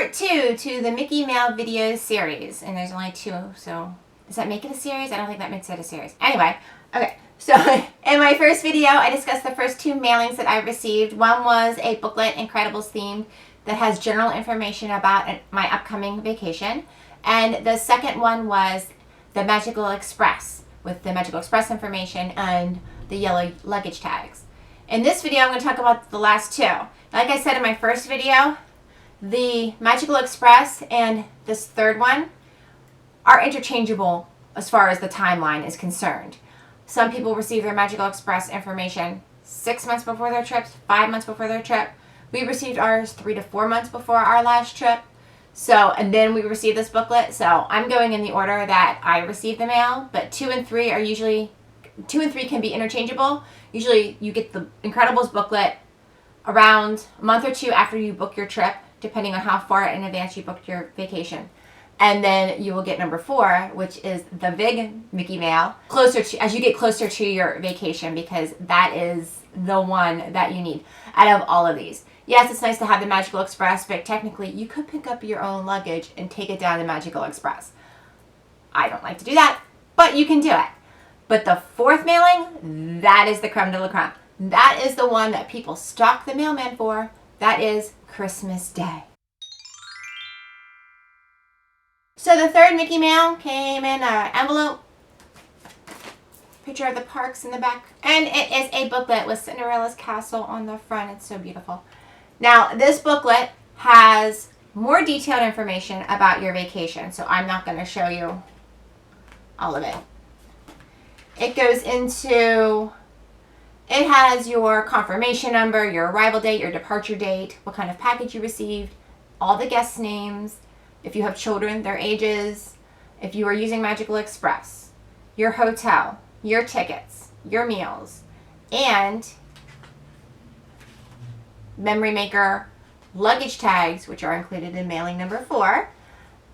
part 2 to the Mickey Mail video series. And there's only 2, so does that make it a series? I don't think that makes it a series. Anyway, okay. So in my first video, I discussed the first 2 mailings that I received. One was a booklet, Incredibles themed, that has general information about my upcoming vacation. And the second one was the Magical Express, with the Magical Express information and the yellow luggage tags. In this video, I'm going to talk about the last 2. Like I said in my first video, the Magical Express and this third one are interchangeable as far as the timeline is concerned. Some people receive their Magical Express information 6 months before their trips, 5 months before their trip. We received ours 3 to 4 months before our last trip. And then we received this booklet. So I'm going in the order that I received the mail, but 2 and 3 can be interchangeable. Usually you get the Incredibles booklet around a month or 2 after you book your trip, depending on how far in advance you booked your vacation. And then you will get number 4, which is the big Mickey Mail, as you get closer to your vacation, because that is the one that you need out of all of these. Yes, it's nice to have the Magical Express, but technically you could pick up your own luggage and take it down the Magical Express. I don't like to do that, but you can do it. But the 4th mailing, that is the creme de la creme. That is the one that people stalk the mailman for. That is Christmas Day. So the 3rd Mickey Mail came in an envelope. Picture of the parks in the back. And it is a booklet with Cinderella's castle on the front. It's so beautiful. Now, this booklet has more detailed information about your vacation, so I'm not going to show you all of it. It goes into, it has your confirmation number, your arrival date, your departure date, what kind of package you received, all the guest names, if you have children, their ages, if you are using Magical Express, your hotel, your tickets, your meals, and memory maker luggage tags, which are included in mailing number 4,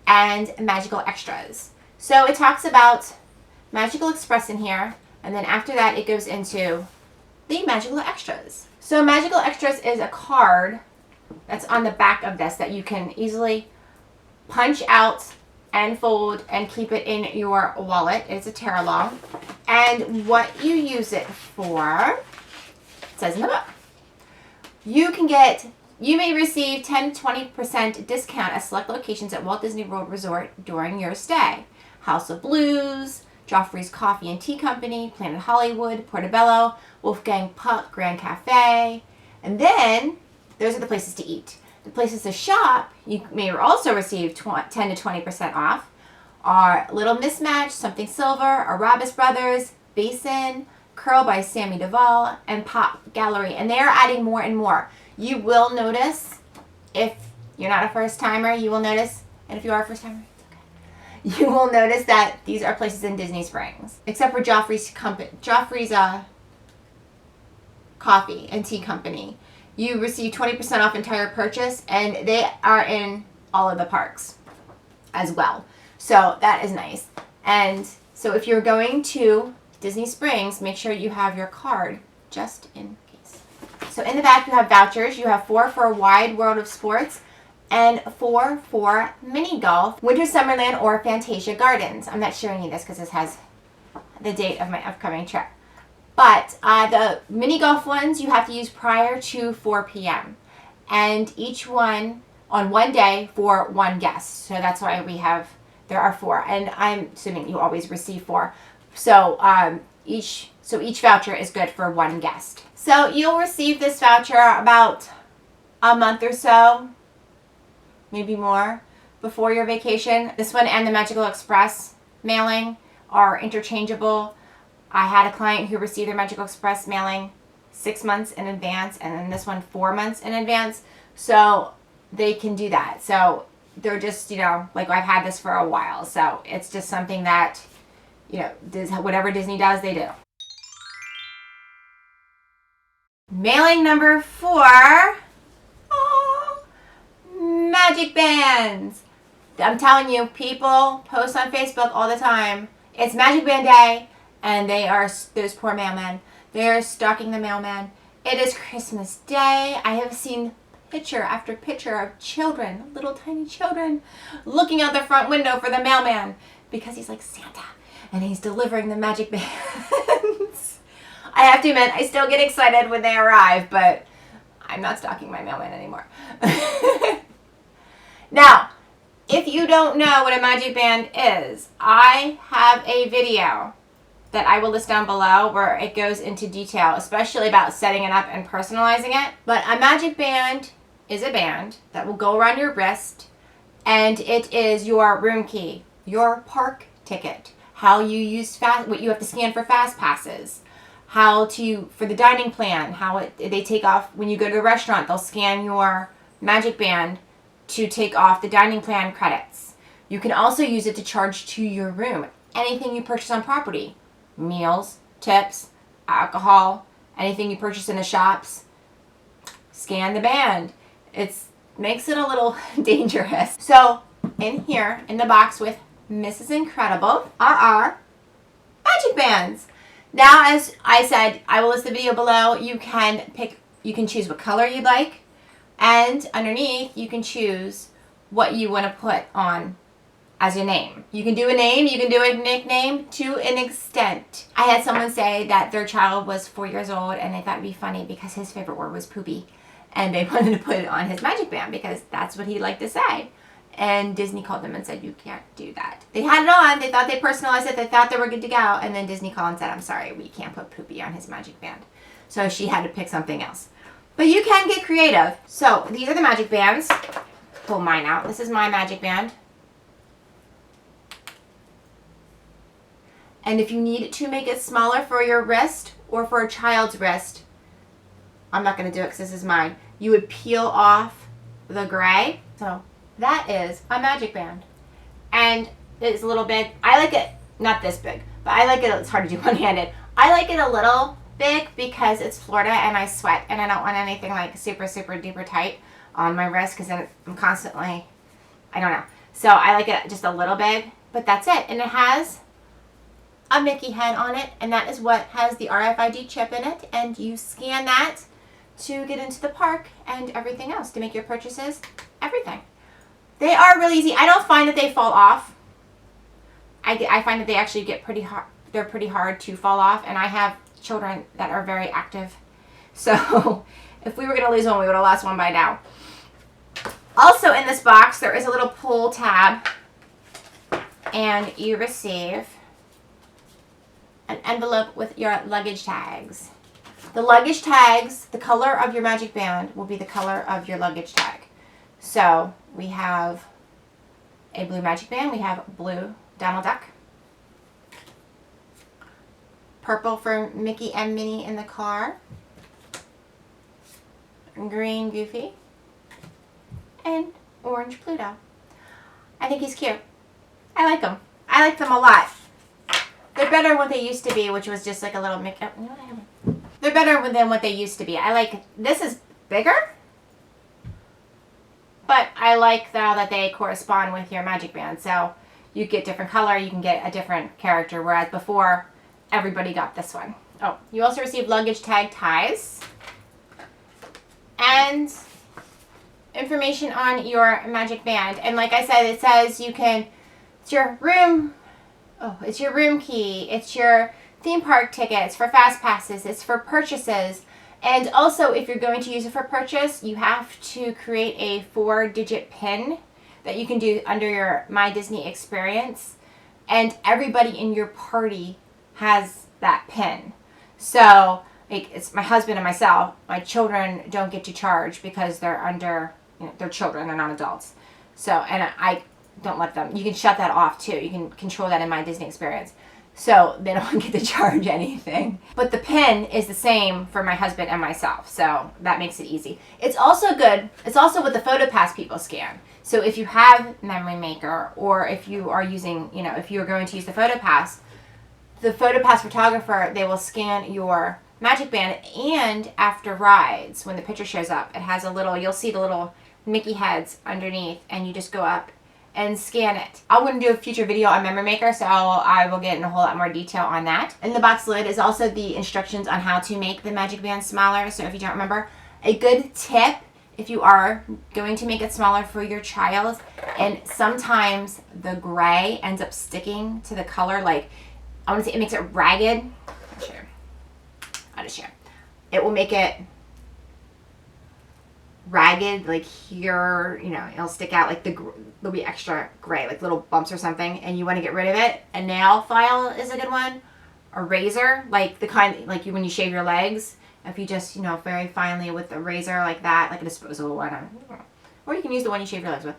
and magical extras. So it talks about Magical Express in here, and then after that it goes into the magical extras. So magical extras is a card that's on the back of this that you can easily punch out and fold and keep it in your wallet. It's a tear-along. And what you use it for, it says in the book. You may receive 10-20% discount at select locations at Walt Disney World Resort during your stay. House of Blues, Joffrey's Coffee and Tea Company, Planet Hollywood, Portobello, Wolfgang Puck, Grand Cafe. And then, those are the places to eat. The places to shop, you may also receive 10 to 20% off, are Little Mismatch, Something Silver, Arabis Brothers, Basin, Curl by Sammy Duvall, and Pop Gallery. And they are adding more and more. You will notice, if you're not a first timer, you will notice, and if you are a first timer, it's okay. You will notice that these are places in Disney Springs, except for Joffrey's Coffee and Tea Company. You receive 20% off entire purchase, and they are in all of the parks as well. So that is nice. And so if you're going to Disney Springs, make sure you have your card just in case. So in the back you have vouchers. You have 4 for Wide World of Sports and 4 for Mini Golf, Winter Summerland, or Fantasia Gardens. I'm not showing you this because this has the date of my upcoming trip. But the mini golf ones you have to use prior to 4 p.m. And each one on one day for one guest. So that's why there are 4. And I'm assuming you always receive 4. So each voucher is good for one guest. So you'll receive this voucher about a month or so, maybe more, before your vacation. This one and the Magical Express mailing are interchangeable. I had a client who received their Magical Express mailing 6 months in advance, and then this one 4 months in advance. So they can do that. So they're just, like I've had this for a while. So it's just something that, whatever Disney does, they do. Mailing number 4. Oh, magic bands. I'm telling you, people post on Facebook all the time. It's Magic Band Day. And those poor mailmen, they are stalking the mailman. It is Christmas Day. I have seen picture after picture of children, little tiny children, looking out the front window for the mailman because he's like Santa and he's delivering the magic bands. I have to admit, I still get excited when they arrive, but I'm not stalking my mailman anymore. Now, if you don't know what a magic band is, I have a video that I will list down below where it goes into detail, especially about setting it up and personalizing it. But a magic band is a band that will go around your wrist, and it is your room key, your park ticket, how you use what you have to scan for Fastpasses, how to for the dining plan, they take off when you go to the restaurant. They'll scan your magic band to take off the dining plan credits. You can also use it to charge to your room. Anything you purchase on property, meals, tips, alcohol, anything you purchase in the shops, scan the band. It makes it a little dangerous. So in here, in the box with Mrs. Incredible, are our magic bands. Now, as I said, I will list the video below. You can choose what color you'd like, and underneath you can choose what you want to put on as your name. You can do a name, you can do a nickname to an extent. I had someone say that their child was 4 years old and they thought it'd be funny because his favorite word was poopy, and they wanted to put it on his magic band because that's what he liked to say. And Disney called them and said, you can't do that. They had it on, they thought they personalized it, they thought they were good to go, and then Disney called and said, I'm sorry, we can't put poopy on his magic band. So she had to pick something else. But you can get creative. So these are the magic bands. Pull mine out. This is my magic band. And if you need to make it smaller for your wrist or for a child's wrist, I'm not going to do it because this is mine. You would peel off the gray. So that is a magic band. And it's a little big. I like it, not this big, but I like it, it's hard to do one-handed. I like it a little big because it's Florida and I sweat and I don't want anything like super, super duper tight on my wrist because then I'm constantly, I don't know. So I like it just a little big, but that's it. And it has a Mickey head on it, and that is what has the RFID chip in it, and you scan that to get into the park and everything else to make your purchases, everything. They are really easy. I don't find that they fall off. I find that they actually get pretty hard. They're pretty hard to fall off, and I have children that are very active. So if we were going to lose one, we would have lost one by now. Also in this box, there is a little pull tab, and you receive an envelope with your luggage tags. The luggage tags, the color of your magic band will be the color of your luggage tag. So we have a blue magic band, we have blue Donald Duck, purple for Mickey and Minnie in the car, green Goofy, and orange Pluto. I think he's cute. I like him. I like them a lot. They're better than what they used to be, which was just like a little Mickey. They're better than what they used to be. I like, this is bigger, but I like now that they correspond with your magic band. So you get different color, you can get a different character, whereas before everybody got this one. Oh, you also receive luggage tag ties and information on your magic band. And like I said, it says you can, it's your room key, it's your theme park tickets for fast passes, it's for purchases. And also, if you're going to use it for purchase, you have to create a 4-digit PIN that you can do under your My Disney experience. And everybody in your party has that PIN. So like, it's my husband and myself. My children don't get to charge because they're under, they're children, they're not adults. So, and I don't let them. You can shut that off too. You can control that in My Disney experience. So they don't get to charge anything. But the PIN is the same for my husband and myself. So that makes it easy. It's also good. It's also what the PhotoPass people scan. So if you have Memory Maker, or if you are using, if you're going to use the PhotoPass photographer, they will scan your magic band. And after rides, when the picture shows up, it has a little, you'll see the little Mickey heads underneath, and you just go up and scan it. I'm going to do a future video on Memory Maker, so I will get in a whole lot more detail on that. In the box lid is also the instructions on how to make the magic band smaller. So if you don't remember, a good tip if you are going to make it smaller for your child. And sometimes the gray ends up sticking to the color. Like, I want to say it makes it ragged. I'll just share. It will make it ragged, like here, you know, it'll stick out, like there'll be extra gray, like little bumps or something, and you want to get rid of it. A nail file is a good one. A razor, like the kind, like when you shave your legs, if you just, you know, very finely with a razor like that, like a disposable one, or you can use the one you shave your legs with.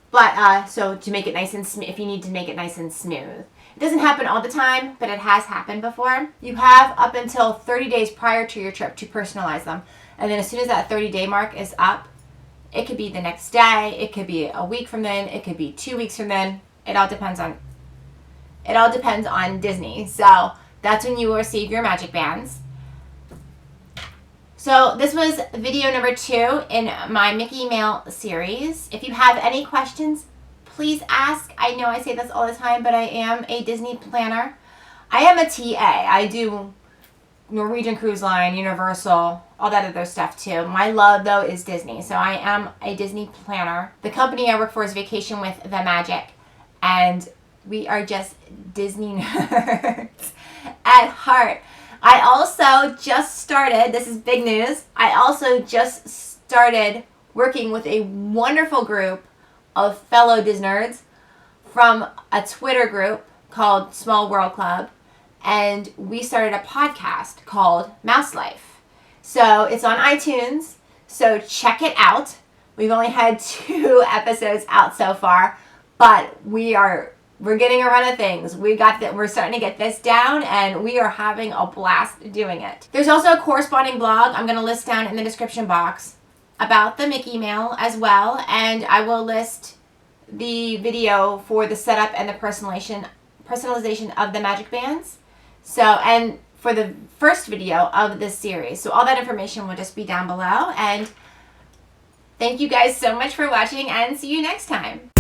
But, so to make it nice and smooth, if you need to make it nice and smooth. It doesn't happen all the time, but it has happened before. You have up until 30 days prior to your trip to personalize them. And then as soon as that 30-day mark is up, it could be the next day, it could be a week from then, it could be 2 weeks from then. It all depends on Disney. So that's when you will receive your magic bands. So this was video number 2 in my Mickey Mail series. If you have any questions, please ask. I know I say this all the time, but I am a Disney planner. I am a TA. I do Norwegian Cruise Line, Universal, all that other stuff too. My love, though, is Disney. So I am a Disney planner. The company I work for is Vacation with the Magic. And we are just Disney nerds at heart. I also just started, this is big news, I also just started working with a wonderful group of fellow Disney nerds from a Twitter group called Small World Club. And we started a podcast called MouseLife. So it's on iTunes, so check it out. We've only had 2 episodes out so far, but we're getting a run of things. We're starting to get this down, and we are having a blast doing it. There's also a corresponding blog I'm going to list down in the description box about the Mickey Mail as well, and I will list the video for the setup and the personalization of the magic bands. So, and for the first video of this series. So all that information will just be down below. And thank you guys so much for watching, and see you next time.